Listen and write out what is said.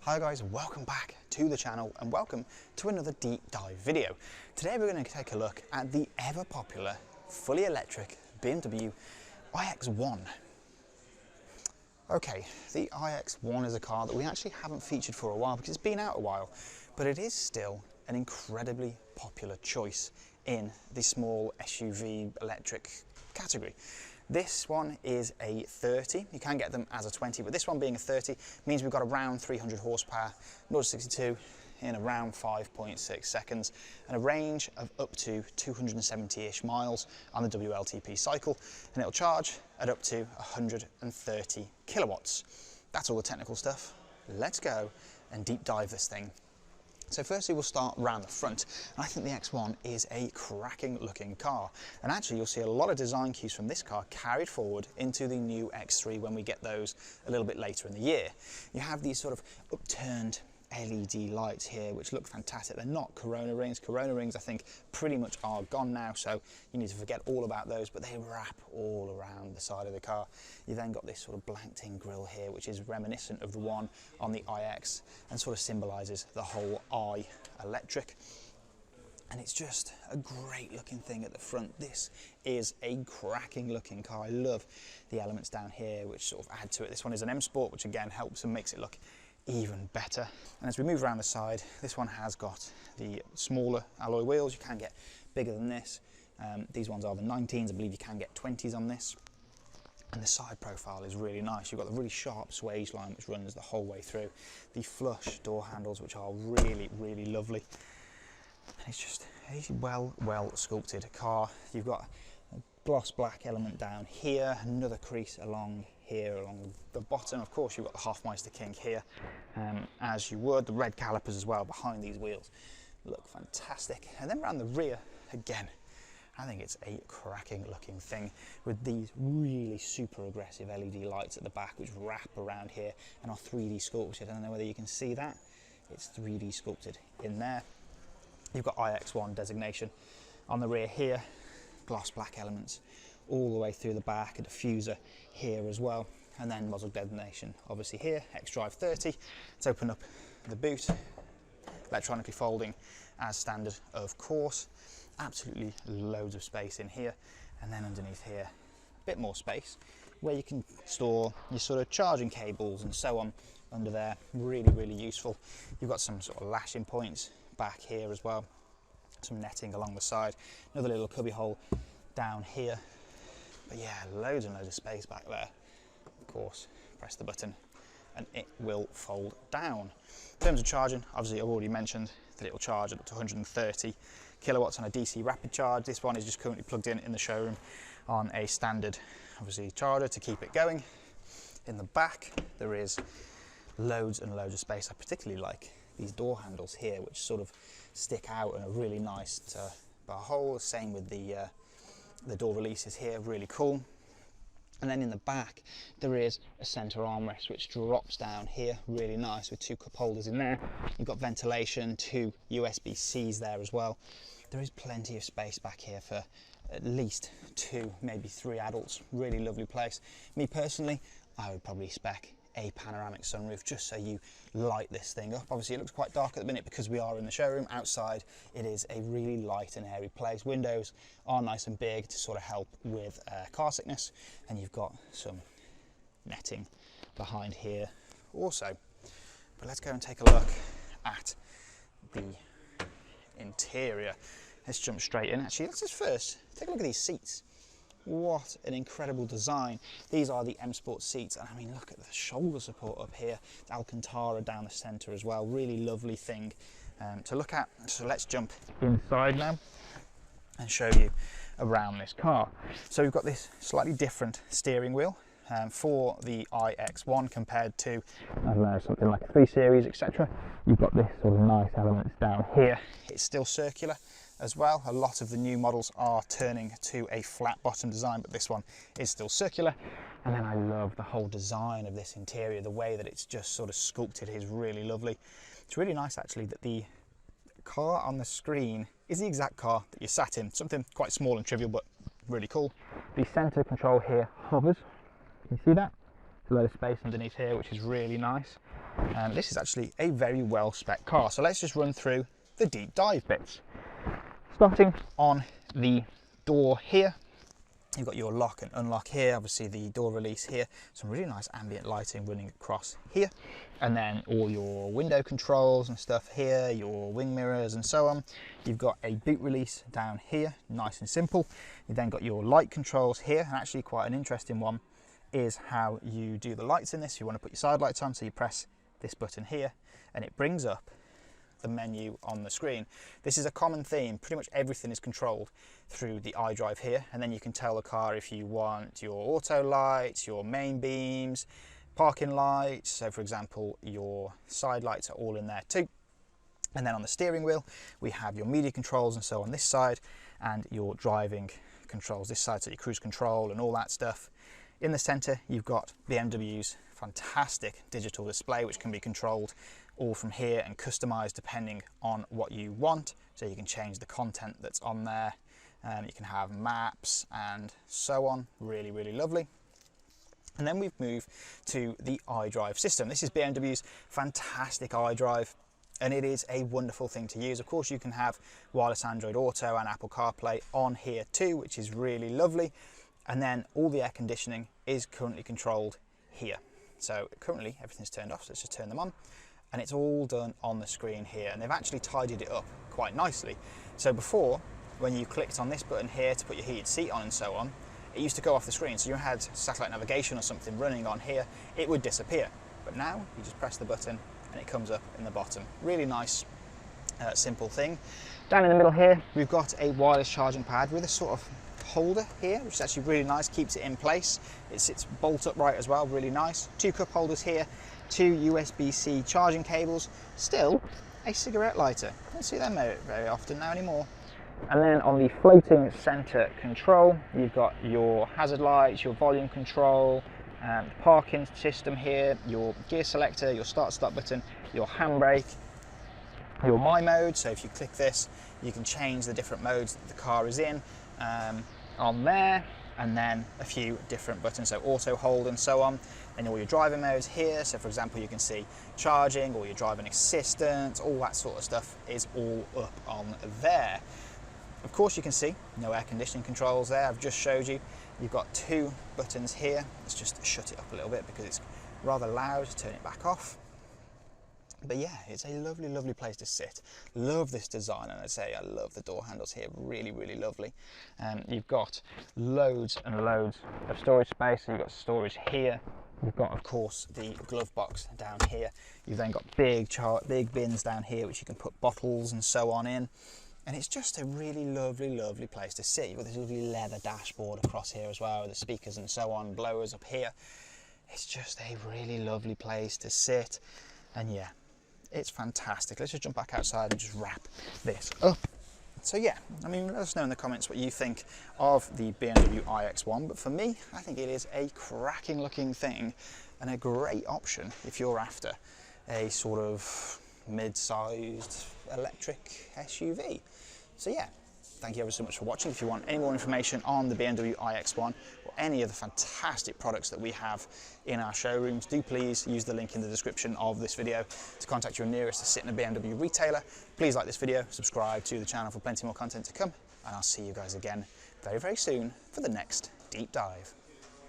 Hi guys, welcome back to the channel and welcome to another deep dive video. Today we're going to take a look at the ever popular fully electric BMW iX1. Okay, the iX1 is a car that we actually haven't featured for a while because it's been out a while, but it is still an incredibly popular choice in the small SUV electric category. This one is a 30, you can get them as a 20, but this one being a 30 means we've got around 300 horsepower, 0 to 62 in around 5.6 seconds, and a range of up to 270-ish miles on the WLTP cycle, and it'll charge at up to 130 kilowatts. That's all the technical stuff. Let's go and deep dive this thing. So firstly we'll start around the front, and I think the X1 is a cracking looking car, and actually you'll see a lot of design cues from this car carried forward into the new X3 when we get those a little bit later in the year. You have these sort of upturned LED lights here which look fantastic. They're not Corona rings. Corona rings I think pretty much are gone now, so you need to forget all about those, but they wrap all around the side of the car. You then got this sort of blanked in grille here which is reminiscent of the one on the iX and sort of symbolises the whole i electric, and it's just a great looking thing at the front. This is a cracking looking car. I love the elements down here which sort of add to it. This one is an M Sport which again helps and makes it look even better. And as we move around the side, this one has got the smaller alloy wheels. You can get bigger than this. These ones are the 19s. I believe you can get 20s on this. And the side profile is really nice. You've got the really sharp swage line which runs the whole way through. The flush door handles which are really, really lovely. And it's just a well sculpted car. You've got a gloss black element down here, another crease along here along the bottom. Of course you've got the Hofmeister King here, as you would. The red calipers as well behind these wheels look fantastic. And then around the rear, again, I think it's a cracking looking thing with these really super aggressive LED lights at the back which wrap around here and are 3D sculpted. I don't know whether you can see that. It's 3D sculpted in there. You've got iX1 designation on the rear here, gloss black elements all the way through the back, a diffuser here as well, and then muzzle designation obviously here, xDrive30. Let's open up the boot, electronically folding as standard of course. Absolutely loads of space in here, and then underneath here a bit more space where you can store your sort of charging cables and so on under there. Really useful. You've got some sort of lashing points back here as well, some netting along the side, another little cubby hole down here. But yeah, loads and loads of space back there. Of course, press the button and it will fold down. In terms of charging, obviously I've already mentioned that it will charge up to 130 kilowatts on a DC rapid charge. This one is just currently plugged in the showroom on a standard, obviously, charger to keep it going. In the back, there is loads and loads of space. I particularly like these door handles here, which sort of stick out and are really nice to bar hole. Same with the door releases here, really cool. And then in the back there is a center armrest which drops down here, really nice, with two cup holders in there. You've got ventilation, two USB-Cs there as well. There is plenty of space back here for at least 2, maybe 3 adults. Really lovely place. Me personally, I would probably spec a panoramic sunroof just so you light this thing up. Obviously it looks quite dark at the minute because we are in the showroom. Outside it is a really light and airy place. Windows are nice and big to sort of help with car sickness, and you've got some netting behind here also. But let's go and take a look at the interior. Let's jump straight in. Actually, let's just first take a look at these seats. What an incredible design. These are the M Sport seats, and I mean, look at the shoulder support up here. It's Alcantara down the center as well. Really lovely thing to look at. So let's jump inside now and show you around this car. So we've got this slightly different steering wheel for the iX1 compared to, I don't know, something like a 3 Series, etc. You've got this sort of nice elements down here. It's still circular as well. A lot of the new models are turning to a flat bottom design, but this one is still circular. And then I love the whole design of this interior. The way that it's just sort of sculpted is really lovely. It's really nice actually that the car on the screen is the exact car that you sat in. Something quite small and trivial, but really cool. The center control here hovers. Can you see that? There's a load of space underneath here, which is really nice. And this is actually a very well spec car. So let's just run through the deep dive bits. Starting on the door here, you've got your lock and unlock here, obviously the door release here, some really nice ambient lighting running across here, and then all your window controls and stuff here, your wing mirrors and so on. You've got a boot release down here, nice and simple. You've then got your light controls here, and actually quite an interesting one is how you do the lights in this. You want to put your side lights on, so you press this button here and it brings up the menu on the screen. This is a common theme. Pretty much everything is controlled through the iDrive here, and then you can tell the car if you want your auto lights, your main beams, parking lights. So for example, your side lights are all in there too. And then on the steering wheel, we have your media controls and so on this side, and your driving controls this side, so your cruise control and all that stuff. In the center, you've got BMW's fantastic digital display, which can be controlled all from here and customized depending on what you want. So you can change the content that's on there, you can have maps and so on. Really, really lovely. And then we've moved to the iDrive system. This is BMW's fantastic iDrive, and it is a wonderful thing to use. Of course, you can have wireless Android Auto and Apple CarPlay on here too, which is really lovely. And then all the air conditioning is currently controlled here. So currently everything's turned off, so let's just turn them on. And it's all done on the screen here, and they've actually tidied it up quite nicely. So before, when you clicked on this button here to put your heated seat on and so on, it used to go off the screen. So you had satellite navigation or something running on here, it would disappear. But now you just press the button and it comes up in the bottom. Really nice, simple thing. Down in the middle here, we've got a wireless charging pad with a sort of holder here, which is actually really nice, keeps it in place. It sits bolt upright as well, really nice. 2 cup holders here, 2 USB-C charging cables, still a cigarette lighter. Don't see them very often now anymore. And then on the floating center control, you've got your hazard lights, your volume control, parking system here, your gear selector, your start-stop button, your handbrake, your My Mode. So if you click this, you can change the different modes that the car is in on there, and then a few different buttons, so auto hold and so on. And all your driving modes here, so for example you can see charging or your driving assistance, all that sort of stuff is all up on there. Of course you can see no air conditioning controls there, I've just showed you. You've got 2 buttons here. Let's just shut it up a little bit because it's rather loud, turn it back off. But yeah, it's a lovely, lovely place to sit. Love this design, and I'd say I love the door handles here, really, really lovely. You've got loads and loads of storage space. So you've got storage here. You've got, of course, the glove box down here. You've then got big bins down here, which you can put bottles and so on in. And it's just a really lovely, lovely place to sit. You've got this lovely leather dashboard across here as well, with the speakers and so on, blowers up here. It's just a really lovely place to sit. And yeah, it's fantastic. Let's just jump back outside and just wrap this up. So yeah, I mean, let us know in the comments what you think of the BMW iX1, but for me, I think it is a cracking looking thing and a great option if you're after a sort of mid-sized electric SUV. So yeah, thank you ever so much for watching. If you want any more information on the BMW iX1 or any of the fantastic products that we have in our showrooms, do please use the link in the description of this video to contact your nearest Sitting BMW retailer. Please like this video, subscribe to the channel for plenty more content to come, and I'll see you guys again very, very soon for the next deep dive.